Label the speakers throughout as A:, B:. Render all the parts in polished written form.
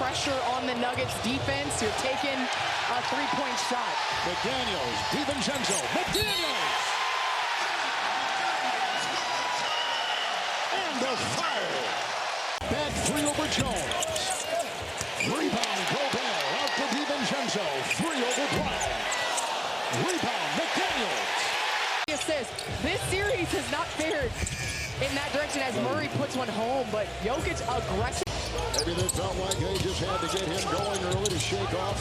A: pressure on the Nuggets defense, you're taking a three-point shot.
B: McDaniels, DiVincenzo, McDaniels! And a foul. Back three over Jones. Rebound, Gobert, out to DiVincenzo. Three over Brown. Rebound, McDaniels.
A: Assist. This series has not fared in that direction as Murray puts one home, but Jokić aggressive.
B: Maybe they felt like they just had to get him going early to shake off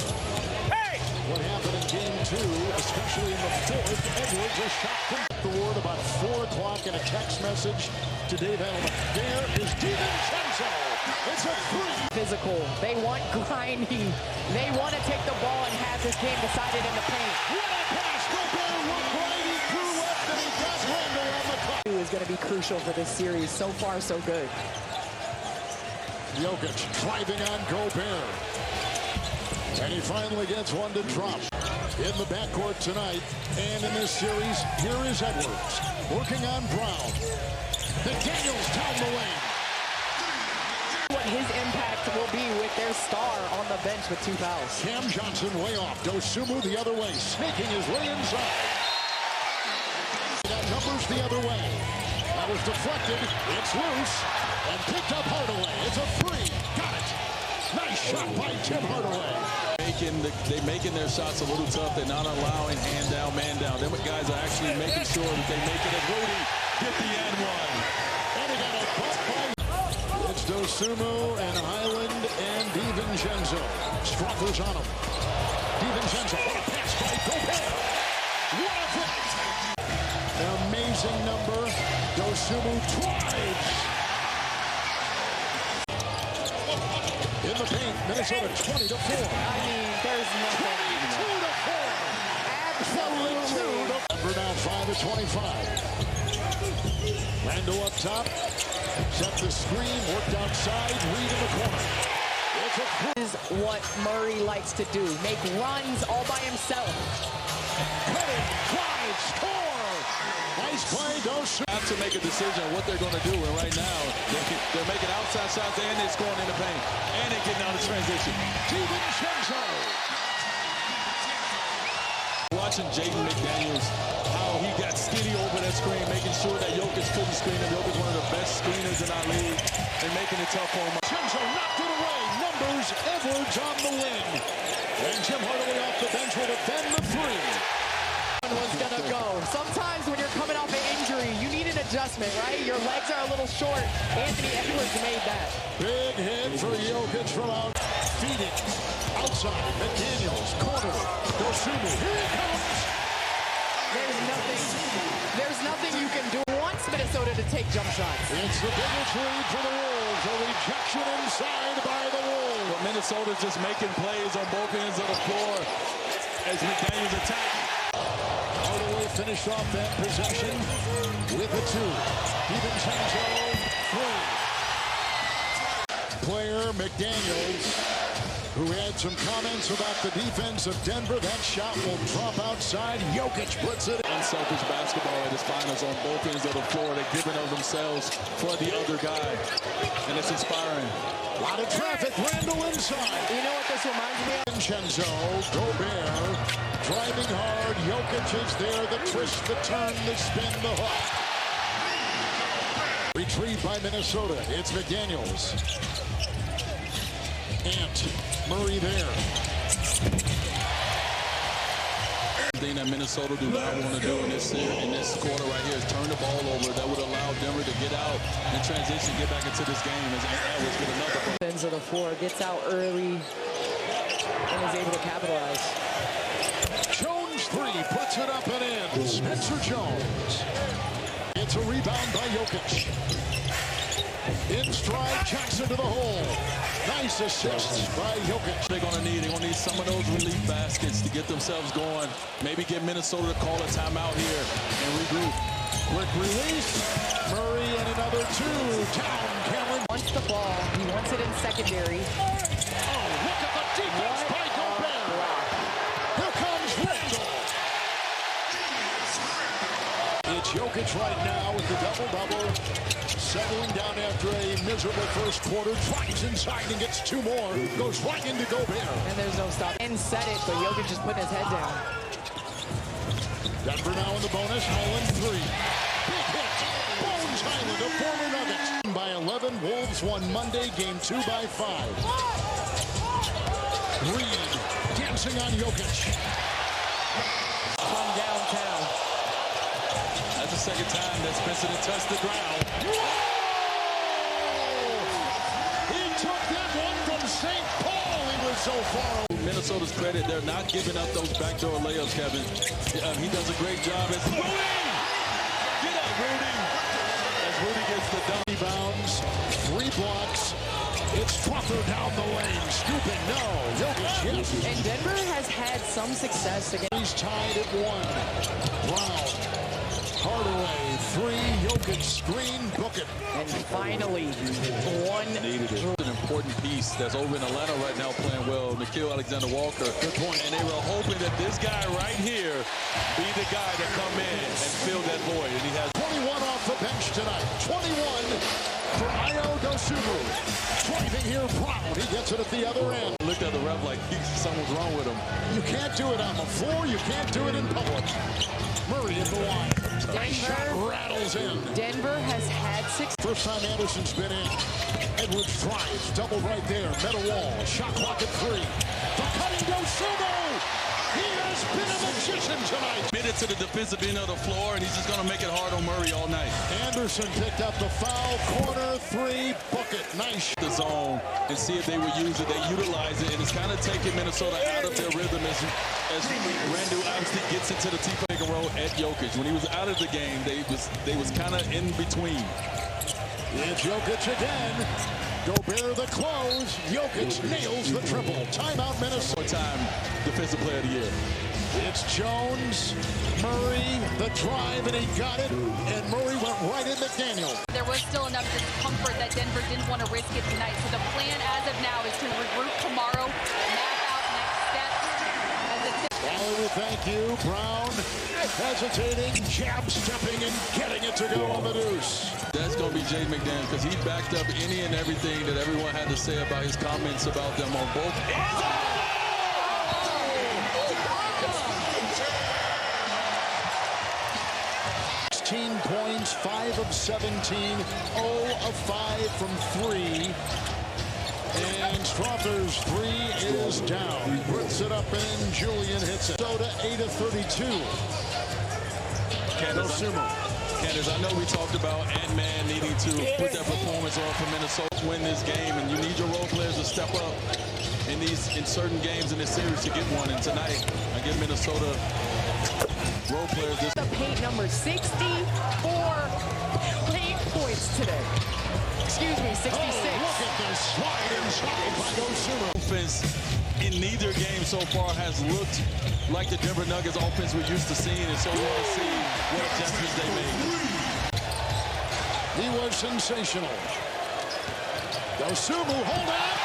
B: what happened in game two, especially in the fourth. Edwards a shot from the word about 4 o'clock in a text message to Dave Edelman. There is DiVincenzo. It's a three.
A: Physical. They want grinding. They want to take the ball and have this game decided in the paint.
B: What a pass. Gobert went right. He threw left and he got Randle on the cut.
A: Is going to be crucial for this series. So far, so good.
B: Jokić driving on Gobert. And he finally gets one to drop. In the backcourt tonight and in this series, here is Edwards working on Brown. McDaniels down the lane.
A: What his impact will be with their star on the bench with 2 fouls.
B: Cam Johnson way off. Dosunmu the other way, snaking his way inside. That numbers the other way. That was deflected. It's loose and picked up Hardaway. It's a three. Got it. Nice shot by Tim Hardaway.
C: They're making their shots a little tough. They're not allowing hand down, man down. Them guys are actually making sure that they make it. And Rudy get the and one.
B: And he got a butt by. It's Dosunmu and Highland and DiVincenzo. Struggles on him. DiVincenzo. What a pass by Gobert. What a finish. An amazing number. Dosunmu drives. In the paint, Minnesota 20 to 4.
A: I mean, there's nothing.
B: 22 to 4.
A: Absolutely.
B: Denver now 5 to 25. Randle up top. Set the screen, worked outside, Reed in the corner. It's a
A: This is what Murray likes to do. Make runs all by himself.
B: cutting, drive, score. Nice play, Dosunmu.
C: Have to make a decision on what they're going to do. And right now, they're making outside shots and they're scoring in the paint. And they're getting out of transition.
B: DiVincenzo.
C: Watching Jaden McDaniels, how he got skinny over that screen, making sure that Jokić couldn't screen him. Jokić one of the best screeners in our league and making it tough for him.
B: DiVincenzo knocked it away. Numbers, Edwards on the wing. And Tim Hardaway off the bench will defend the three.
A: Was gonna go. Sometimes when you're coming off an injury, you need an adjustment, right? Your legs are a little short. Anthony Edwards made that.
B: Big hit for Jokić from out. Feeding. Outside. McDaniels. Corner. Dosunmu. Here he comes.
A: There's nothing you can do. Wants Minnesota to take jump shots.
B: It's the biggest lead for the Wolves. A rejection inside by the Wolves.
C: But Minnesota's just making plays on both ends of the floor as McDaniels attack.
B: Hardaway finished off that possession with a two. DiVincenzo, three. Player McDaniels, who had some comments about the defense of Denver. That shot will drop outside. Jokić puts it.
C: Unselfish basketball at his finals on both ends of the floor. They're giving of themselves for the other guy. And it's inspiring.
B: A lot of traffic. Randle inside.
A: You know what this reminds me of?
B: DiVincenzo, Gobert, driving hard. Jokić is there. The twist, the turn, the spin, the hook. Retrieved by Minnesota. It's McDaniels. Ant. Murray there.
C: The thing that Minnesota do not want to do in this quarter right here is turn the ball over. That would allow Denver to get out and transition, get back into this game. As Edwards with another
A: Ends of the floor, gets out early and is able to capitalize.
B: Jones three, puts it up and in. Spencer Jones. It's a rebound by Jokić. In stride, Jackson to the hole. Nice assist by Jokić.
C: they're going to need some of those relief baskets to get themselves going. Maybe get Minnesota to call a timeout here and regroup.
B: Quick release. Murray and another two. Down, Cameron.
A: Wants the ball. He wants it in secondary.
B: Oh, look at the defense by Gobert. Here comes Randle. It's Jokić. Jokić right now with the double-double. Settling down after a miserable first quarter. Drives inside and gets two more. Goes right into Gobert.
A: And there's no stop. And set it, but Jokić just putting his head down.
B: Denver now in the bonus. Highland three. Big hit. Bones Highland, a former Nugget. By 11, Wolves won Monday, game 2 by 5. Reed dancing on Jokić.
A: From downtown.
C: That's the second time that Spencer touched the ground.
B: Whoa! He took that one from St. Paul. He was so far.
C: Minnesota's credit, they're not giving up those backdoor layups, Kevin. He does a great job. As Rudy! Get up, Rudy! As Rudy gets the dunk.
B: Rebounds, 3 blocks. It's Truffer down the lane. Scooping, no. Jokić, yes.
A: And Denver has had some success against.
B: He's tied at 1. Brown. Hardaway, 3. Jokić, screen, book it.
A: And finally, one.
C: Needed it. An important piece that's over in Atlanta right now playing well. Nikola Alexander-Walker.
B: Good point.
C: And they were hoping that this guy right here be the guy to come in and fill that void. And he has
B: 21 off the bench tonight. 21 for Ayo Dosunmu. Driving here, Brown. He gets it at the other end.
C: Looked at the ref like something's wrong with him.
B: You can't do it on the floor. You can't do it in public. Murray in the line. Nice shot rattles in.
A: Denver has had 6.
B: First time Anderson's been in. Edwards drives. Double right there. Metal wall. Shot clock at 3. The cutting Dosunmu. He has been a magician tonight.
C: Committed to the defensive end of the floor, and he's just going to make it hard on Murray all night.
B: Anderson picked up the foul. Corner 3. Bucket. Nice.
C: The zone and see if they would use it. They utilize it, and it's kind of taking Minnesota out of their rhythm as Randle obviously gets into the pick and roll at Jokić. When he was out of the game, they was kind of in between.
B: It's Jokić again. Gobert the close. Jokić nails the triple. Timeout, Minnesota.
C: Four-time Defensive Player of the Year.
B: It's Jones, Murray, the drive, and he got it. And Murray went right in McDaniel.
D: There was still enough discomfort that Denver didn't want to risk it tonight. So the plan as of now is to regroup tomorrow, map out next steps.
B: Valerie, thank you. Brown hesitating, jab stepping, and getting it to go on the deuce.
C: That's going to be Jay McDaniel because he backed up any and everything that everyone had to say about his comments about them on both ends.
B: 16 points, 5 of 17, 0 of 5 from 3. And Strother's 3 is down. Puts it up and Julian hits it. Soda 8 of 32.
C: Candace, I know we talked about Ant-Man needing to put that performance on for Minnesota to win this game, and you need your role players to step up in certain games in this series to get one. And tonight, I give Minnesota role players this.
A: The paint number 64 paint points today. Excuse me, 66.
B: Oh, look at this slide inside by Dosunmu.
C: Offense in neither game so far has looked like the Denver Nuggets offense we're used to seeing, and so we want to see what adjustments they made.
B: He was sensational. Dosunmu, hold on.